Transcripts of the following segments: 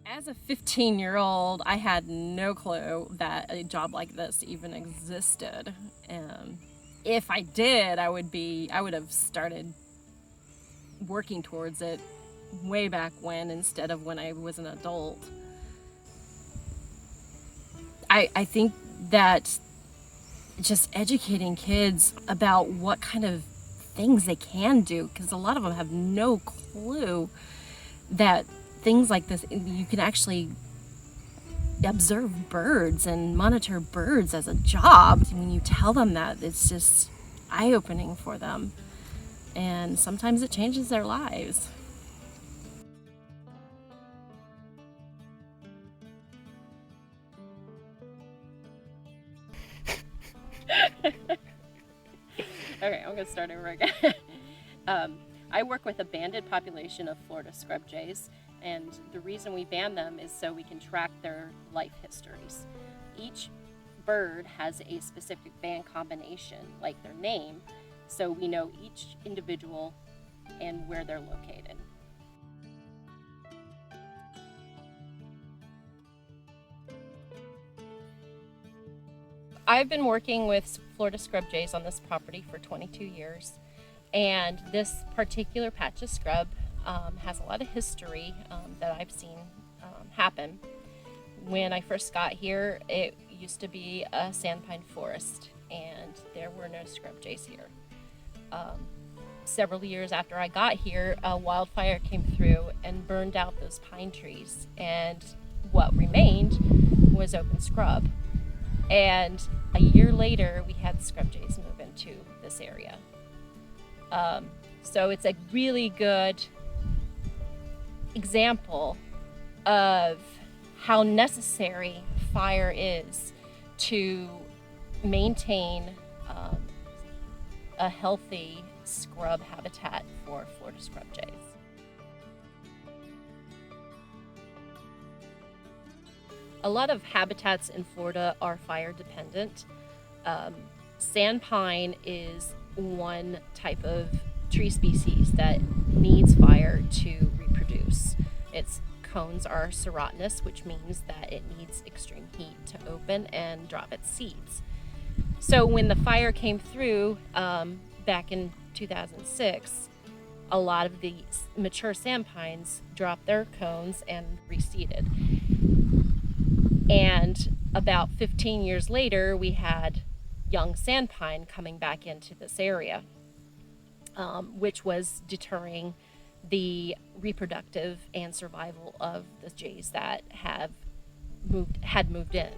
As a 15-year-old, I had no clue that a job like this even existed. If I did, I would have started working towards it way back when instead of when I was an adult. I think that just educating kids about what kind of things they can do, because a lot of them have no clue that things like this, you can actually observe birds and monitor birds as a job. When you tell them that, it's just eye-opening for them, and sometimes it changes their lives. Okay, I'm gonna start over again. I work with a banded population of Florida scrub jays, and the reason we ban them is so we can track their life histories. Each bird has a specific band combination, like their name, so we know each individual and where they're located. I've been working with Florida scrub jays on this property for 22 years, and this particular patch of scrub has a lot of history that I've seen happen. When I first got here, it used to be a sandpine forest, and there were no scrub jays here. Several years after I got here, a wildfire came through and burned out those pine trees, and what remained was open scrub. And a year later, we had scrub jays move into this area. So it's a really good example of how necessary fire is to maintain a healthy scrub habitat for Florida scrub jays. A lot of habitats in Florida are fire dependent. Sandpine is one type of tree species that needs fire to reproduce. Its cones are serotinous, which means that it needs extreme heat to open and drop its seeds. So when the fire came through back in 2006, a lot of the mature sandpines dropped their cones and reseeded. And about 15 years later, we had young sandpine coming back into this area, which was deterring the reproductive and survival of the jays that had moved in.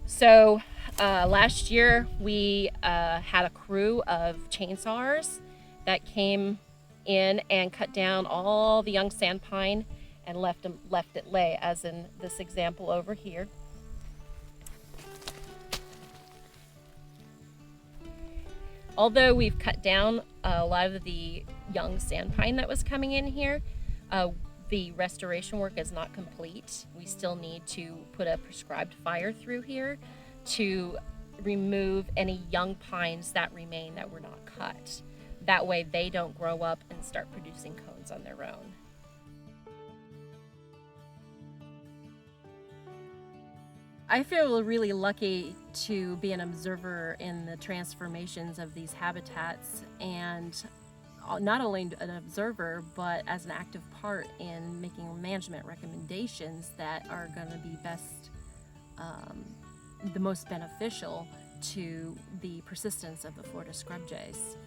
So last year we had a crew of chainsaws that came in and cut down all the young sandpine and left it lay, as in this example over here. Although we've cut down a lot of the young sandpine that was coming in here, the restoration work is not complete. We still need to put a prescribed fire through here to remove any young pines that remain that were not cut. That way they don't grow up and start producing cones on their own. I feel really lucky to be an observer in the transformations of these habitats, and not only an observer, but as an active part in making management recommendations that are going to be the most beneficial to the persistence of the Florida scrub jays.